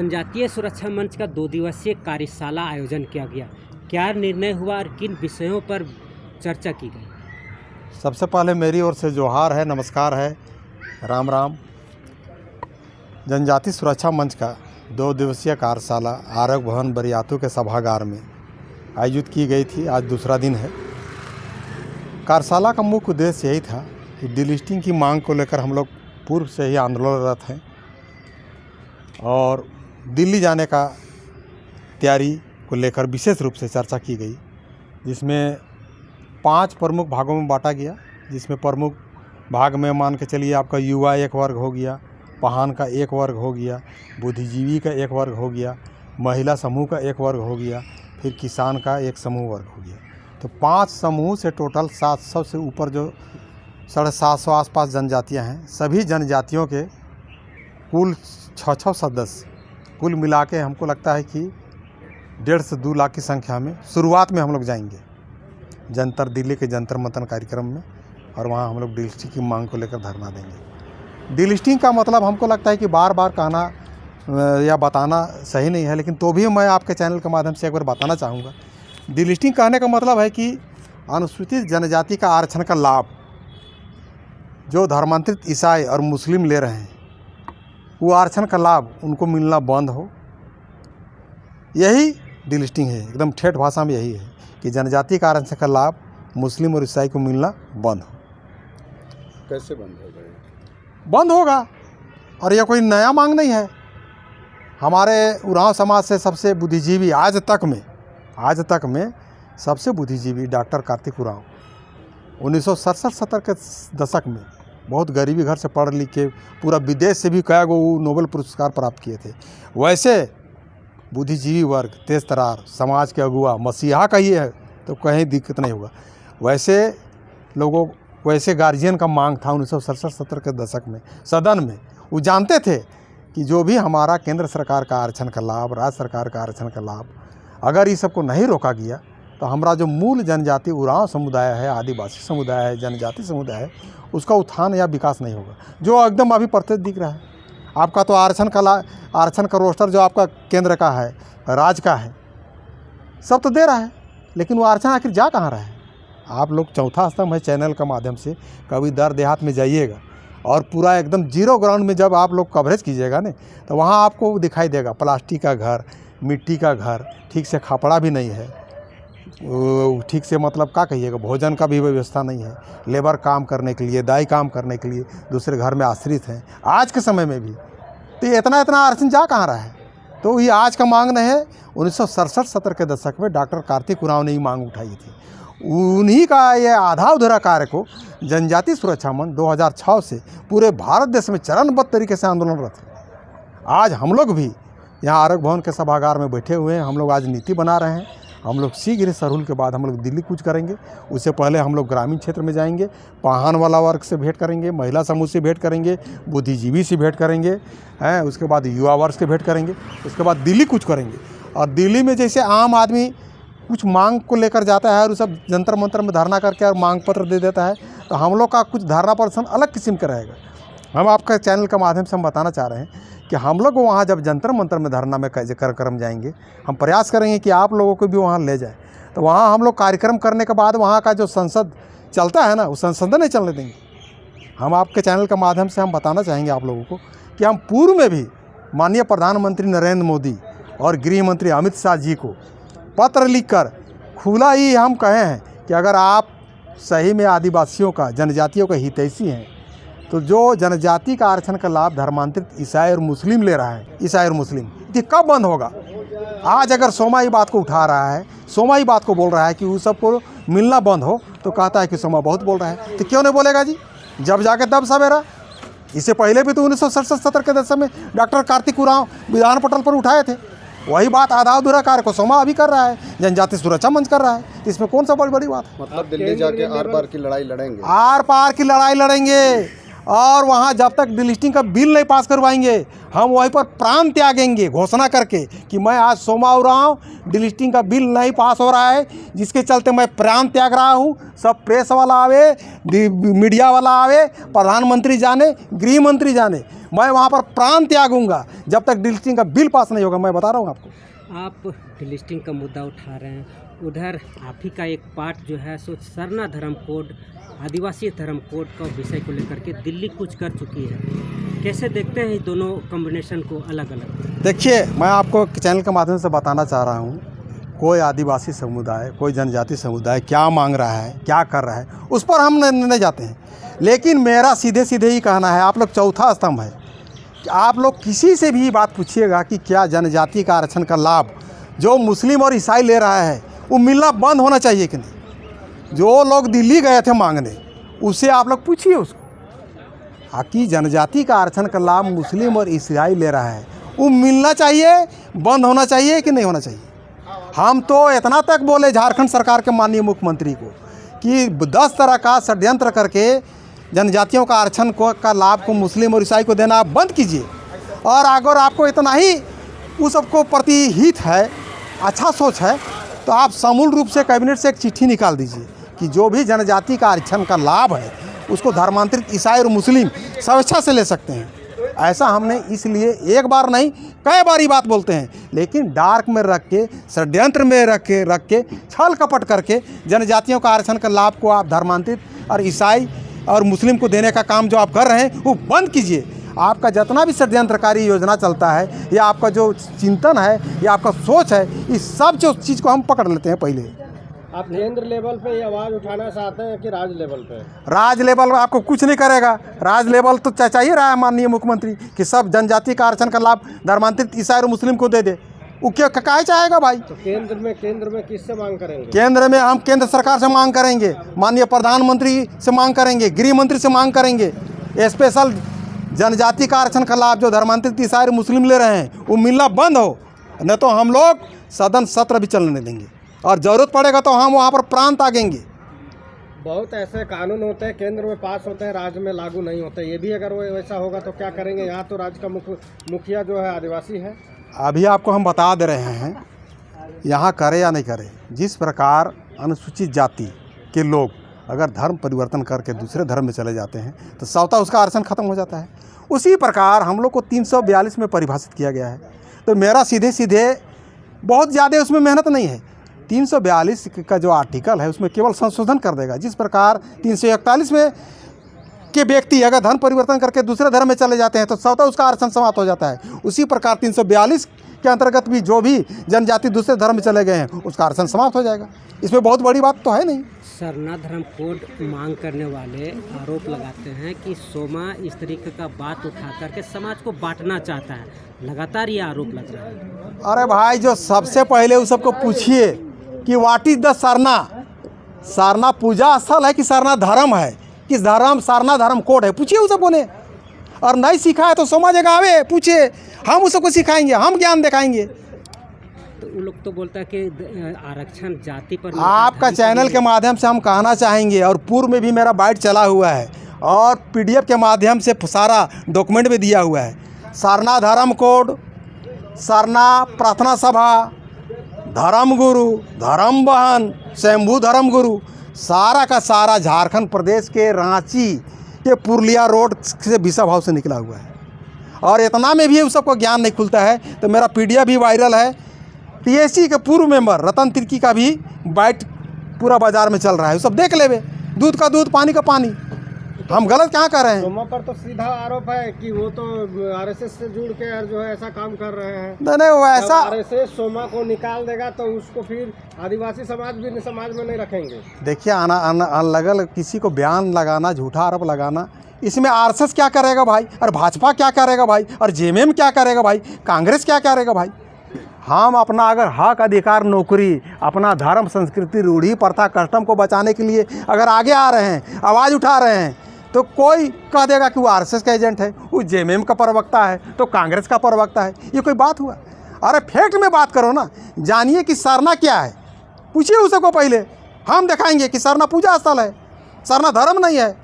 जनजातीय सुरक्षा मंच का 2 दिवसीय कार्यशाला आयोजन किया गया। क्या निर्णय हुआ और किन विषयों पर चर्चा की गई? सबसे पहले मेरी ओर से जोहार है, नमस्कार है, राम राम। जनजातीय सुरक्षा मंच का 2 दिवसीय कार्यशाला आरोग्य भवन बरियातू के सभागार में आयोजित की गई थी। आज दूसरा दिन है। कार्यशाला का मुख्य उद्देश्य यही था कि डीलिस्टिंग की मांग को लेकर हम लोग पूर्व से ही आंदोलनरत हैं और दिल्ली जाने का तैयारी को लेकर विशेष रूप से चर्चा की गई, जिसमें 5 प्रमुख भागों में बांटा गया। जिसमें प्रमुख भाग में मान के चलिए आपका युवा एक वर्ग हो गया, पहान का एक वर्ग हो गया, बुद्धिजीवी का एक वर्ग हो गया, महिला समूह का एक वर्ग हो गया, फिर किसान का एक समूह वर्ग हो गया। तो 5 समूह से टोटल 700 से ऊपर जो 750 आसपास जनजातियां हैं, सभी जनजातियों के कुल 6 सदस्य, कुल मिला के हमको लगता है कि 1.5 से 2 लाख की संख्या में शुरुआत में हम लोग जाएंगे दिल्ली के जंतर मंतर कार्यक्रम में, और वहाँ हम लोग डीलिस्टिंग की मांग को लेकर धरना देंगे। डीलिस्टिंग का मतलब हमको लगता है कि बार बार कहना या बताना सही नहीं है, लेकिन तो भी मैं आपके चैनल के माध्यम से एक बार बताना चाहूँगा। डीलिस्टिंग कहने का मतलब है कि अनुसूचित जनजाति का आरक्षण का लाभ जो धर्मांतरित ईसाई और मुस्लिम ले रहे हैं, वो आरक्षण का लाभ उनको मिलना बंद हो। यही डीलिस्टिंग है, एकदम ठेठ भाषा में यही है कि जनजाति का आरक्षण का लाभ मुस्लिम और ईसाई को मिलना बंद हो। कैसे बंद होगा? बंद होगा, और यह कोई नया मांग नहीं है। हमारे उरांव समाज से सबसे बुद्धिजीवी आज तक में सबसे बुद्धिजीवी डॉक्टर कार्तिक उरांव 1967-70 के दशक में बहुत गरीबी घर से पढ़ लिख के पूरा विदेश से भी कई गो नोबेल पुरस्कार प्राप्त किए थे। वैसे बुद्धिजीवी वर्ग, तेज तरार समाज के अगुआ, मसीहा कहिए है तो कहीं दिक्कत नहीं होगा। वैसे गार्जियन का मांग था 1967-70 के दशक में सदन में। वो जानते थे कि जो भी हमारा केंद्र सरकार का आरक्षण का लाभ, राज्य सरकार का आरक्षण का लाभ, अगर इस सबको नहीं रोका गया तो हमारा जो मूल जनजाति उरांव समुदाय है, आदिवासी समुदाय है, जनजाति समुदाय है, उसका उत्थान या विकास नहीं होगा। जो एकदम अभी प्रत्येक दिख रहा है आपका, तो आरक्षण का रोस्टर जो आपका केंद्र का है, राज्य का है, सब तो दे रहा है, लेकिन वो आरक्षण आखिर जा कहाँ रहा है? आप लोग चौथा स्तंभ है चैनल के माध्यम से कभी दर देहात में जाइएगा और पूरा एकदम जीरो ग्राउंड में जब आप लोग कवरेज कीजिएगा ना, तो वहाँ आपको दिखाई देगा प्लास्टिक का घर, मिट्टी का घर, ठीक से खपड़ा भी नहीं है, ठीक से मतलब क्या कहिएगा, भोजन का भी व्यवस्था नहीं है, लेबर काम करने के लिए, दाई काम करने के लिए दूसरे घर में आश्रित हैं आज के समय में भी। तो इतना आरक्षण जा कहाँ रहा है? तो ये आज का मांग नहीं है, 1967-70 के दशक में डॉक्टर कार्तिक उरांव ने ये मांग उठाई थी। उन्हीं का ये आधा अधूरा कार्य को जनजातीय सुरक्षा मंच 2006 से पूरे भारत देश में चरणबद्ध तरीके से आंदोलनरत है। आज हम लोग भी यहाँ आरोग्य भवन के सभागार में बैठे हुए हैं। हम लोग आज नीति बना रहे हैं। हम लोग शीघ्र ही सरहुल के बाद हम लोग दिल्ली कूच करेंगे। उससे पहले हम लोग ग्रामीण क्षेत्र में जाएंगे, पहान वाला वर्ग से भेंट करेंगे, महिला समूह से भेंट करेंगे, बुद्धिजीवी से भेंट करेंगे, हैं, उसके बाद युवा वर्ग से भेंट करेंगे, उसके बाद दिल्ली कूच करेंगे। और दिल्ली में जैसे आम आदमी कुछ मांग को लेकर जाता है और सब जंतर मंतर में धरना करके और मांग पत्र दे देता है, तो हम लोग का कुछ धरना प्रदर्शन अलग किस्म का रहेगा। हम आपका चैनल के माध्यम से हम बताना चाह रहे हैं कि हम लोग वहाँ जब जंतर मंतर में धरना में कार्यक्रम जाएंगे, हम प्रयास करेंगे कि आप लोगों को भी वहाँ ले जाए। तो वहाँ हम लोग कार्यक्रम करने के बाद वहाँ का जो संसद चलता है ना, उस संसद नहीं चलने देंगे। हम आपके चैनल के माध्यम से हम बताना चाहेंगे आप लोगों को कि हम पूर्व में भी माननीय प्रधानमंत्री नरेंद्र मोदी और गृह मंत्री अमित शाह जी को पत्र लिखकर खुला ही हम कहे हैं कि अगर आप सही में आदिवासियों का, जनजातियों का हितैषी हैं, तो जो जनजाति का आरक्षण का लाभ धर्मांतरित ईसाई और मुस्लिम ले रहा है, ईसाई और मुस्लिम, ये कब बंद होगा? आज अगर सोमा ही बात को उठा रहा है, सोमा ही बात को बोल रहा है कि उस सबको मिलना बंद हो, तो कहता है कि सोमा बहुत बोल रहा है। तो क्यों नहीं बोलेगा जी? जब जाके तब सवेरा। इससे पहले भी तो 1967-70 के दशक में डॉक्टर कार्तिक उरांव विधान पटल पर उठाए थे। वही बात आधा अधूरा कार्य को सोमा अभी कर रहा है, जनजातीय सुरक्षा मंच कर रहा है। इसमें कौन सा बड़ी बात है? मतलब दिल्ली जाके आर पार की लड़ाई लड़ेंगे? आर पार की लड़ाई लड़ेंगे। और वहाँ जब तक डिलिस्टिंग का बिल नहीं पास करवाएंगे हम वहीं पर प्राण त्यागेंगे, घोषणा करके कि मैं आज सोमा हो रहा हूँ, डिलिस्टिंग का बिल नहीं पास हो रहा है, जिसके चलते मैं प्राण त्याग रहा हूँ। सब प्रेस वाला आवे, मीडिया वाला आवे, प्रधानमंत्री जाने, गृह मंत्री जाने, मैं वहाँ पर प्राण त्यागूंगा जब तक डिलिस्टिंग का बिल पास नहीं होगा। मैं बता रहा हूँ आपको। आप डिलिस्टिंग का मुद्दा उठा रहे हैं, उधर आप ही का एक पार्ट जो है सो सरना धर्म कोड, आदिवासी धर्म कोड का विषय को लेकर के दिल्ली कुछ कर चुकी है। कैसे देखते हैं दोनों कॉम्बिनेशन को अलग अलग? देखिए, मैं आपको चैनल के माध्यम से बताना चाह रहा हूँ, कोई आदिवासी समुदाय, कोई जनजाति समुदाय क्या मांग रहा है, क्या कर रहा है, उस पर हम नहीं जाते हैं। लेकिन मेरा सीधे सीधे ही कहना है, आप लोग चौथा स्तंभ है कि आप लोग किसी से भी बात पूछिएगा कि क्या जनजाति का आरक्षण का लाभ जो मुस्लिम और ईसाई ले रहा है वो मिलना बंद होना चाहिए कि नहीं। जो लोग दिल्ली गए थे मांगने, उससे आप लोग पूछिए उसको कि जनजाति का आरक्षण का लाभ मुस्लिम और ईसाई ले रहा है, वो मिलना चाहिए, बंद होना चाहिए कि नहीं होना चाहिए। हम तो इतना तक बोले झारखंड सरकार के माननीय मुख्यमंत्री को कि 10 तरह का षड्यंत्र करके जनजातियों का आरक्षण का लाभ को मुस्लिम और ईसाई को देना आप बंद कीजिए। और अगर आपको इतना ही उस सबको प्रति हित है, अच्छा सोच है, तो आप समूल रूप से कैबिनेट से एक चिट्ठी निकाल दीजिए कि जो भी जनजाति का आरक्षण का लाभ है उसको धर्मांतरित ईसाई और मुस्लिम स्वेच्छा से ले सकते हैं। ऐसा हमने इसलिए एक बार नहीं कई बार ही बात बोलते हैं, लेकिन डार्क में रख के, षड्यंत्र में रख के छल कपट करके जनजातियों का आरक्षण का लाभ को आप धर्मांतरित और ईसाई और मुस्लिम को देने का काम जो आप कर रहे हैं वो बंद कीजिए। आपका जितना भी षड्यंत्रकारी योजना चलता है या आपका जो चिंतन है या आपका सोच है, इस सब जो चीज़ को हम पकड़ लेते हैं। पहले आप केंद्र लेवल पे ये आवाज़ उठाना चाहते हैं कि राज्य लेवल पे? राज्य लेवल आपको कुछ नहीं करेगा। राज्य लेवल तो चाहिए रहा है माननीय मुख्यमंत्री कि सब जनजाति का आरक्षण का लाभ धर्मांतरित ईसाई और मुस्लिम को दे दे। वो क्या काहे चाहेगा भाई? तो केंद्र में किससे मांग करेंगे? केंद्र में हम केंद्र सरकार से मांग करेंगे, माननीय प्रधानमंत्री से मांग करेंगे, गृह मंत्री से मांग करेंगे। स्पेशल जनजाति का आरक्षण का लाभ जो धर्मांतरित ईसाई और मुस्लिम ले रहे हैं वो मिलना बंद हो, नहीं तो हम लोग सदन सत्र भी चलने देंगे और ज़रूरत पड़ेगा तो हम वहाँ पर प्राण त्यागेंगे। बहुत ऐसे कानून होते हैं केंद्र में पास होते हैं, राज्य में लागू नहीं होते। ये भी अगर वो वैसा होगा तो क्या करेंगे? यहाँ तो राज्य का मुखिया जो है आदिवासी है। अभी आपको हम बता दे रहे हैं, यहाँ करे या नहीं करे, जिस प्रकार अनुसूचित जाति के लोग अगर धर्म परिवर्तन करके दूसरे धर्म में चले जाते हैं तो स्वतः उसका आरक्षण खत्म हो जाता है। उसी प्रकार हम लोग को 342 में परिभाषित किया गया है। तो मेरा सीधे सीधे बहुत ज़्यादा उसमें मेहनत नहीं है। 342 का जो आर्टिकल है उसमें केवल संशोधन कर देगा। जिस प्रकार 341 में के व्यक्ति अगर धर्म परिवर्तन करके दूसरे धर्म में चले जाते हैं तो स्वतः उसका आरक्षण समाप्त हो जाता है। उसी प्रकार 342 के अंतर्गत भी जो भी जनजाति दूसरे धर्म में चले गए हैं उसका आरक्षण समाप्त हो जाएगा। इसमें बहुत बड़ी बात तो है नहीं। सरना धर्म कोड मांग करने वाले आरोप लगाते हैं कि सोमा इस तरीके का बात उठा करके समाज को बांटना चाहता है। लगातार ये आरोप लग रहा है। अरे भाई, जो सबसे पहले उस सबको पूछिए कि what is the Sarna. Sarna पूजा स्थल है कि सरना धर्म है? किस धर्म? सरना धर्म कोड है, पूछिए उस सबको ने। और नहीं सीखा है तो सोमा जगह आवे पूछिए, हम उस सबको सिखाएंगे, हम ज्ञान दिखाएंगे। तो वो लोग तो बोलता है कि आरक्षण जाति पर। आपका चैनल के माध्यम से हम कहना चाहेंगे, और पूर्व में भी मेरा बाइट चला हुआ है और PDF के माध्यम से सारा डॉक्यूमेंट भी दिया हुआ है। सरना धर्म कोड, सरना प्रार्थना सभा, धर्म गुरु, धर्म बहन, शंभू धर्म गुरु, सारा का सारा झारखंड प्रदेश के रांची के पुरलिया रोड से बिशप हाउस से निकला हुआ है। और इतना में भी उस सबको ज्ञान नहीं खुलता है तो मेरा PDF भी वायरल है। TSC के पूर्व मेंबर रतन तिर्की का भी बाइट पूरा बाजार में चल रहा है, सब देख लेवे। दूध का दूध, पानी का पानी। हम गलत क्या कर रहे हैं? सोमा पर तो सीधा आरोप है कि वो तो RSS से जुड़ के जो है ऐसा काम कर रहे हैं। नहीं, वो ऐसा RSS सोमा को निकाल देगा तो उसको फिर आदिवासी समाज भी समाज में नहीं रखेंगे। देखिए, अलग किसी को बयान लगाना, झूठा आरोप लगाना, इसमें RSS क्या करेगा भाई, और भाजपा क्या करेगा भाई, और JMM क्या करेगा भाई, कांग्रेस क्या करेगा भाई। हम अपना अगर हक, अधिकार, नौकरी, अपना धर्म, संस्कृति, रूढ़ी, प्रथा, कस्टम को बचाने के लिए अगर आगे आ रहे हैं, आवाज़ उठा रहे हैं, तो कोई कह देगा कि वो RSS का एजेंट है, वो JMM का प्रवक्ता है, तो कांग्रेस का प्रवक्ता है। ये कोई बात हुआ? अरे फैक्ट में बात करो ना। जानिए कि सरना क्या है, पूछिए उसको पहले। हम दिखाएंगे कि सरना पूजा स्थल है, सरना धर्म नहीं है।